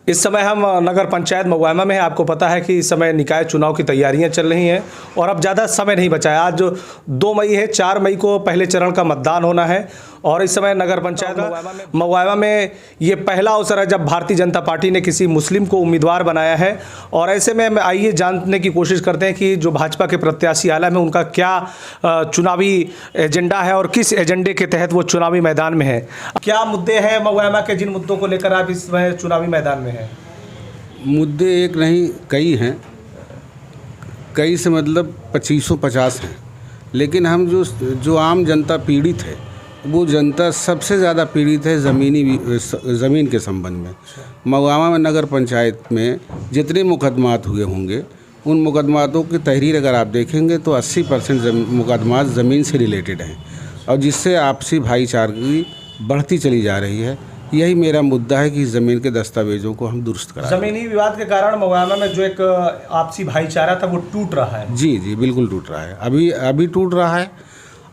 इस समय हम नगर पंचायत मगवामा में हैं। आपको पता है कि इस समय निकाय चुनाव की तैयारियां चल रही हैं और अब ज़्यादा समय नहीं बचा है। आज 2 मई है, 4 मई को पहले चरण का मतदान होना है और इस समय नगर पंचायत मगवामा में ये पहला अवसर है जब भारतीय जनता पार्टी ने किसी मुस्लिम को उम्मीदवार बनाया है। और ऐसे में आइए जानने की कोशिश करते हैं कि जो भाजपा के प्रत्याशी आलम है उनका क्या चुनावी एजेंडा है और किस एजेंडे के तहत वो चुनावी मैदान में है। क्या मुद्दे हैं मगवामा के, जिन मुद्दों को लेकर आप इस समय चुनावी मैदान में हैं? मुद्दे एक नहीं कई हैं, कई से मतलब 2550 हैं, लेकिन हम जो आम जनता पीड़ित है वो जनता सबसे ज़्यादा पीड़ित है ज़मीन के संबंध में। मगवामा में नगर पंचायत में जितने मुकदमात हुए होंगे उन मुकदमातों की तहरीर अगर आप देखेंगे तो 80% मुकदमात ज़मीन से रिलेटेड हैं और जिससे आपसी भाईचारगी बढ़ती चली जा रही है। यही मेरा मुद्दा है कि ज़मीन के दस्तावेज़ों को हम दुरुस्त कराएं। ज़मीनी विवाद के कारण मगवामा में जो एक आपसी भाईचारा था वो टूट रहा है। जी, बिल्कुल टूट रहा है, अभी टूट रहा है।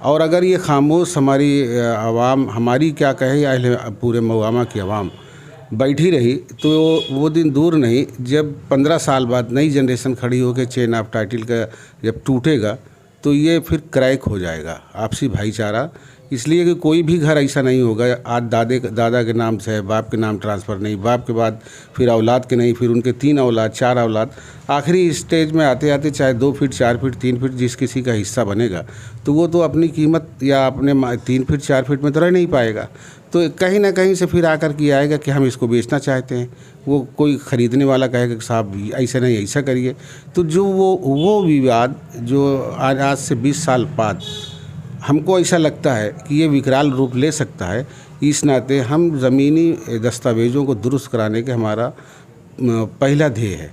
और अगर ये खामोश हमारी आवाम, हमारी क्या कहे, पूरे मगवामा की आवाम बैठी रही तो वो दिन दूर नहीं जब 15 साल बाद नई जनरेशन खड़ी होकर चेन ऑफ टाइटल का जब टूटेगा तो ये फिर क्रैक हो जाएगा आपसी भाईचारा। इसलिए कि कोई भी घर ऐसा नहीं होगा आज दादा के नाम से है, बाप के नाम ट्रांसफ़र नहीं, बाप के बाद फिर औलाद के नहीं, फिर उनके 3 औलाद 4 औलाद, आखिरी स्टेज में आते आते चाहे 2 फीट 4 फीट 3 फीट जिस किसी का हिस्सा बनेगा तो वो तो अपनी कीमत या अपने 3 फीट 4 फीट में तो रह नहीं पाएगा। तो कहीं ना कहीं से फिर आकर के आएगा कि हम इसको बेचना चाहते हैं। वो कोई ख़रीदने वाला कहेगा कि साहब ऐसा नहीं ऐसा करिए। तो जो वो विवाद जो आज से 20 साल बाद हमको ऐसा लगता है कि ये विकराल रूप ले सकता है, इस नाते हम ज़मीनी दस्तावेज़ों को दुरुस्त कराने के हमारा पहला ध्येय है।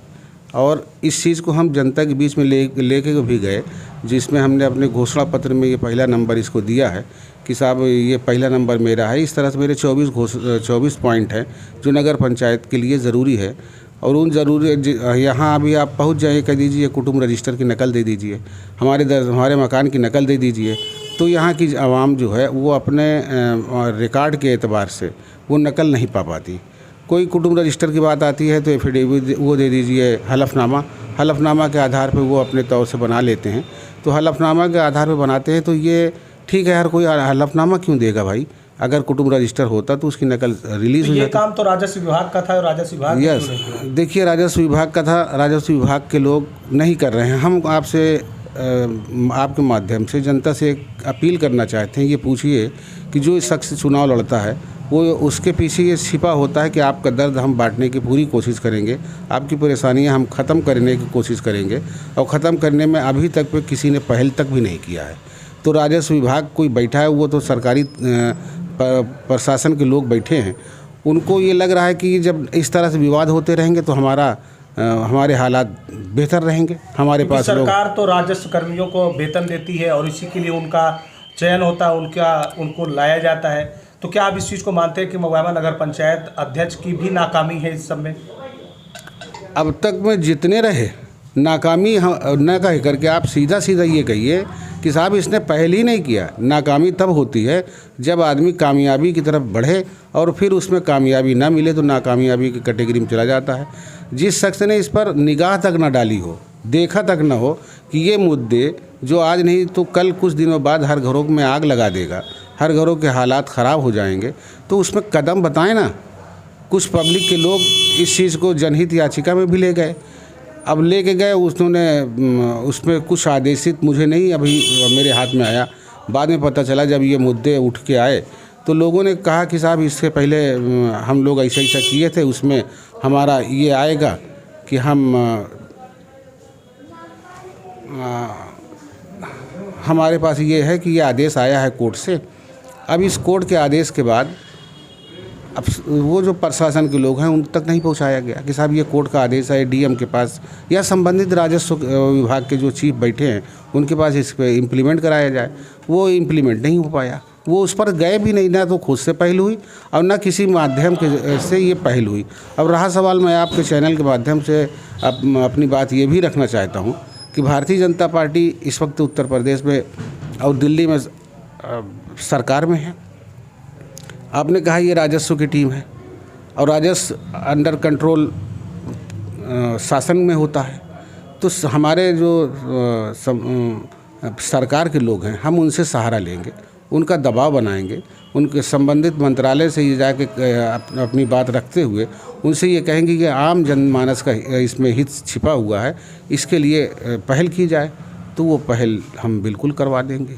और इस चीज़ को हम जनता के बीच में लेके भी गए, जिसमें हमने अपने घोषणा पत्र में ये पहला नंबर इसको दिया है कि साहब ये पहला नंबर मेरा है। इस तरह से मेरे 24 पॉइंट हैं जो नगर पंचायत के लिए ज़रूरी है। और उन ज़रूरी यहाँ अभी आप पहुँच जाइए, कह दीजिए कुटुंब रजिस्टर की नकल दे दीजिए, हमारे मकान की नकल दे दीजिए, तो यहाँ की आवाम जो है वो अपने रिकॉर्ड के एतबार से वो नकल नहीं पा पाती। कोई कुटुंब रजिस्टर की बात आती है तो एफिडेविट वो दे दीजिए, हलफनामा के आधार पे वो अपने तौर से बना लेते हैं। तो हलफनामा के आधार पे बनाते हैं तो ये ठीक है, हर कोई हलफनामा क्यों देगा भाई? अगर कुटुंब रजिस्टर होता तो उसकी नकल रिलीज़ हो जाती। ये काम तो राजस्व विभाग का था और राजस्व विभाग यस, देखिए राजस्व विभाग का था, राजस्व विभाग के लोग नहीं कर रहे हैं। हम आपके माध्यम से जनता से एक अपील करना चाहते हैं, ये पूछिए कि जो इस शख्स चुनाव लड़ता है वो उसके पीछे ये छिपा होता है कि आपका दर्द हम बांटने की पूरी कोशिश करेंगे, आपकी परेशानियां हम ख़त्म करने की कोशिश करेंगे और ख़त्म करने में अभी तक पे किसी ने पहल तक भी नहीं किया है। तो राजस्व विभाग कोई बैठा है, वो तो सरकारी प्रशासन के लोग बैठे हैं, उनको ये लग रहा है कि जब इस तरह से विवाद होते रहेंगे तो हमारे हालात बेहतर रहेंगे। हमारे पास सरकार तो राजस्व कर्मियों को वेतन देती है और इसी के लिए उनका चयन होता है, उनको लाया जाता है। तो क्या आप इस चीज़ को मानते हैं कि मगवामा नगर पंचायत अध्यक्ष की भी नाकामी है इस सब में? अब तक में जितने रहे नाकामी न कह करके आप सीधा ये कहिए कि साहब इसने पहले ही नहीं किया। नाकामी तब होती है जब आदमी कामयाबी की तरफ बढ़े और फिर उसमें कामयाबी ना मिले तो नाकामयाबी की कैटेगरी में चला जाता है। जिस शख्स ने इस पर निगाह तक ना डाली हो, देखा तक ना हो कि ये मुद्दे जो आज नहीं तो कल कुछ दिनों बाद हर घरों में आग लगा देगा, हर घरों के हालात ख़राब हो जाएंगे, तो उसमें कदम बताएं ना। कुछ पब्लिक के लोग इस चीज़ को जनहित याचिका में भी ले गए। अब लेके गए, उसमें उसमें कुछ आदेशित मुझे नहीं अभी मेरे हाथ में आया, बाद में पता चला जब ये मुद्दे उठ के आए तो लोगों ने कहा कि साहब इससे पहले हम लोग ऐसा किए थे, उसमें हमारा ये आएगा कि हमारे पास ये है कि ये आदेश आया है कोर्ट से। अब इस कोर्ट के आदेश के बाद अब वो जो प्रशासन के लोग हैं उन तक नहीं पहुंचाया गया कि साहब ये कोर्ट का आदेश है, डीएम के पास या संबंधित राजस्व विभाग के जो चीफ बैठे हैं उनके पास इस पर इम्प्लीमेंट कराया जाए। वो इम्प्लीमेंट नहीं हो पाया, वो उस पर गए भी नहीं, ना तो खुद से पहल हुई और ना किसी माध्यम के से ये पहल हुई। अब रहा सवाल, मैं आपके चैनल के माध्यम से अपनी बात ये भी रखना चाहता हूँ कि भारतीय जनता पार्टी इस वक्त उत्तर प्रदेश में और दिल्ली में सरकार में है। आपने कहा ये राजस्व की टीम है, और राजस्व अंडर कंट्रोल शासन में होता है। तो हमारे जो सरकार के लोग हैं, हम उनसे सहारा लेंगे, उनका दबाव बनाएंगे, उनके संबंधित मंत्रालय से ये जाके अपनी बात रखते हुए उनसे ये कहेंगे कि आम जनमानस का इसमें हित छिपा हुआ है, इसके लिए पहल की जाए, तो वो पहल हम बिल्कुल करवा देंगे।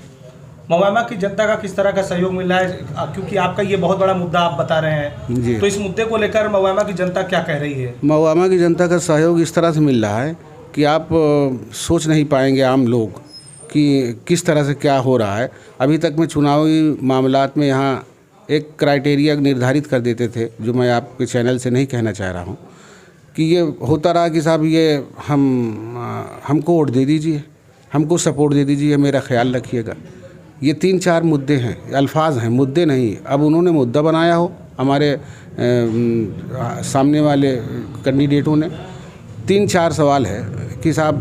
मवैमा की जनता का किस तरह का सहयोग मिल रहा है, क्योंकि आपका ये बहुत बड़ा मुद्दा आप बता रहे हैं जी। तो इस मुद्दे को लेकर मवैमा की जनता क्या कह रही है? मवैमा की जनता का सहयोग इस तरह से मिल रहा है कि आप सोच नहीं पाएंगे आम लोग कि किस तरह से क्या हो रहा है। अभी तक में चुनावी मामलात में यहाँ एक क्राइटेरिया निर्धारित कर देते थे, जो मैं आपके चैनल से नहीं कहना चाह रहा हूँ, कि ये होता रहा कि साहब ये हमको वोट दे दीजिए, हमको सपोर्ट दे दीजिए, मेरा ख्याल रखिएगा। ये 3-4 मुद्दे हैं, अल्फाज हैं, मुद्दे नहीं। अब उन्होंने मुद्दा बनाया हो, हमारे सामने वाले कैंडिडेटों ने 3-4 सवाल है कि साहब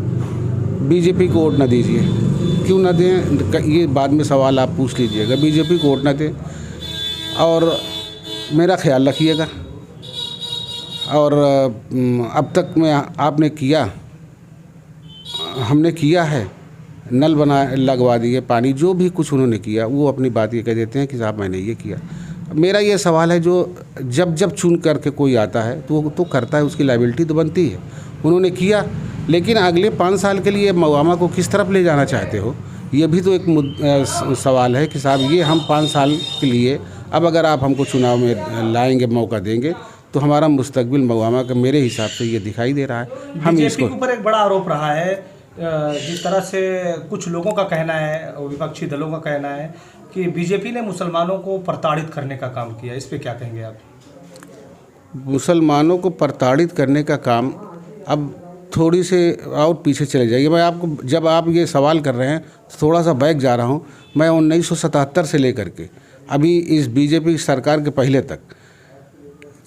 बीजेपी को वोट ना दीजिए, क्यों ना दें, ये बाद में सवाल आप पूछ लीजिएगा। बीजेपी को वोट ना दें और मेरा ख्याल रखिएगा, और अब तक में आपने किया, हमने किया है, नल लगवा दिए, पानी, जो भी कुछ उन्होंने किया वो अपनी बात ये कह देते हैं कि साहब मैंने ये किया। मेरा ये सवाल है, जो जब चुन करके कोई आता है तो करता है, उसकी लायबिलिटी तो बनती है। उन्होंने किया, लेकिन अगले 5 साल के लिए मवैमा को किस तरफ ले जाना चाहते हो, ये भी तो एक सवाल है कि साहब ये हम 5 साल के लिए, अब अगर आप हमको चुनाव में लाएंगे, मौका देंगे, तो हमारा मुस्तकबिल मवैमा का मेरे हिसाब से ये दिखाई दे रहा है। हम बीजेपी के ऊपर एक बड़ा आरोप रहा है, जिस तरह से कुछ लोगों का कहना है, विपक्षी दलों का कहना है कि बीजेपी ने मुसलमानों को प्रताड़ित करने का काम किया। इस पे क्या कहेंगे आप? मुसलमानों को प्रताड़ित करने का काम, अब थोड़ी से और पीछे चले जाइए। मैं आपको, जब आप ये सवाल कर रहे हैं तो थोड़ा सा बैक जा रहा हूँ। मैं 1977 से लेकर के अभी इस बीजेपी सरकार के पहले तक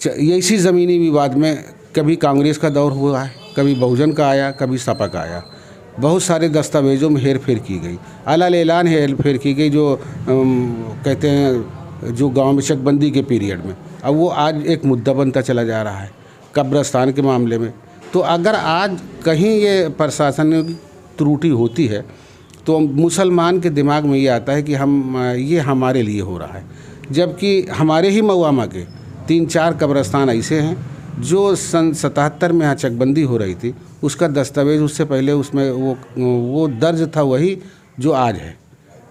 इसी ज़मीनी विवाद में कभी कांग्रेस का दौर हुआ है, कभी बहुजन का आया, कभी सपा का आया। बहुत सारे दस्तावेज़ों में हेर फेर की गई, अलाल ऐलान हेर फेर की गई, जो कहते हैं जो गांव में चकबंदी के पीरियड में। अब वो आज एक मुद्दा बनता चला जा रहा है कब्रिस्तान के मामले में। तो अगर आज कहीं ये प्रशासन की त्रुटि होती है तो मुसलमान के दिमाग में ये आता है कि ये हमारे लिए हो रहा है, जबकि हमारे ही मवैमा के 3-4 कब्रिस्तान ऐसे हैं जो सन 77 में यहाँ चकबंदी हो रही थी, उसका दस्तावेज़ उससे पहले उसमें वो दर्ज था, वही जो आज है।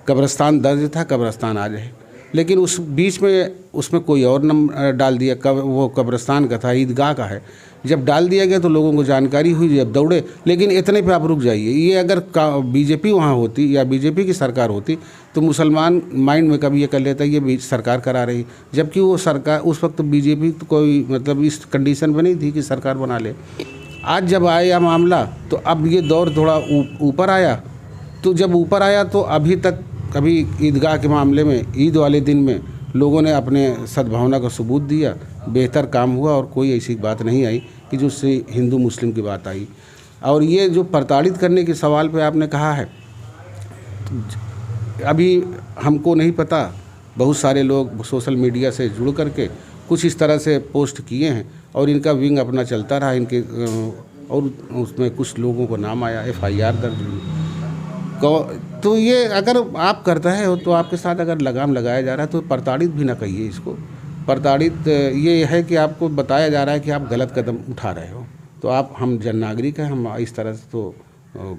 कब्रिस्तान दर्ज था, कब्रिस्तान आज है, लेकिन उस बीच में उसमें कोई और नाम डाल दिया। वो कब्रिस्तान का था, ईदगाह का है। जब डाल दिया गया तो लोगों को जानकारी हुई, जब दौड़े। लेकिन इतने पे आप रुक जाइए, ये अगर बीजेपी वहाँ होती या बीजेपी की सरकार होती तो मुसलमान माइंड में कभी ये कर लेता ये सरकार करा रही, जबकि वो सरकार उस वक्त बीजेपी तो कोई मतलब इस कंडीशन में नहीं थी कि सरकार बना ले। आज जब आया मामला तो अब ये दौर थोड़ा ऊपर आया, तो जब ऊपर आया तो अभी तक कभी ईदगाह के मामले में ईद वाले दिन में लोगों ने अपने सद्भावना का सबूत दिया, बेहतर काम हुआ और कोई ऐसी बात नहीं आई कि जो उससे हिंदू मुस्लिम की बात आई। और ये जो प्रताड़ित करने के सवाल पे आपने कहा है, अभी हमको नहीं पता, बहुत सारे लोग सोशल मीडिया से जुड़ करके कुछ इस तरह से पोस्ट किए हैं और इनका विंग अपना चलता रहा इनके, और उसमें कुछ लोगों को नाम आया, FIR दर्ज हुई। तो ये अगर आप करते हैं तो आपके साथ अगर लगाम लगाया जा रहा है तो प्रताड़ित भी ना कहिए इसको। प्रताड़ित ये है कि आपको बताया जा रहा है कि आप गलत कदम उठा रहे हो, तो हम जन नागरिक हैं, हम इस तरह से तो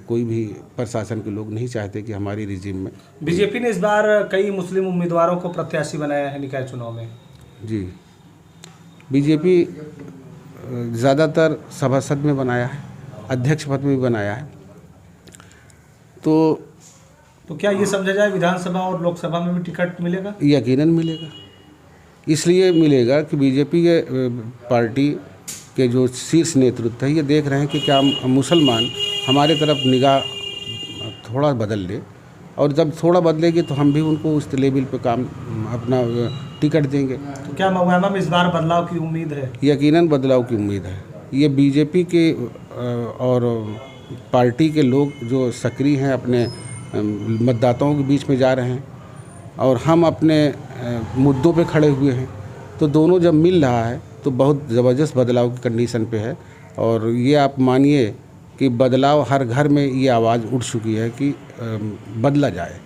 कोई भी प्रशासन के लोग नहीं चाहते कि हमारी रिजीम में। बीजेपी ने इस बार कई मुस्लिम उम्मीदवारों को प्रत्याशी बनाया है निकाय चुनाव में। जी, बीजेपी ज़्यादातर सभासद में बनाया है, अध्यक्ष पद में भी बनाया है। तो क्या ये समझा जाए विधानसभा और लोकसभा में भी टिकट मिलेगा? यकीनन मिलेगा। इसलिए मिलेगा कि बीजेपी के पार्टी के जो शीर्ष नेतृत्व है ये देख रहे हैं कि क्या मुसलमान हमारे तरफ निगाह थोड़ा बदल ले, और जब थोड़ा बदलेगी तो हम भी उनको उस लेवल पे काम अपना टिकट देंगे। तो क्या मवैमा में इस बार बदलाव की उम्मीद है? यकीनन बदलाव की उम्मीद है। ये बीजेपी के और पार्टी के लोग जो सक्रिय हैं अपने मतदाताओं के बीच में जा रहे हैं और हम अपने मुद्दों पे खड़े हुए हैं, तो दोनों जब मिल रहा है तो बहुत ज़बरदस्त बदलाव की कंडीशन पे है। और ये आप मानिए कि बदलाव हर घर में ये आवाज़ उठ चुकी है कि बदला जाए।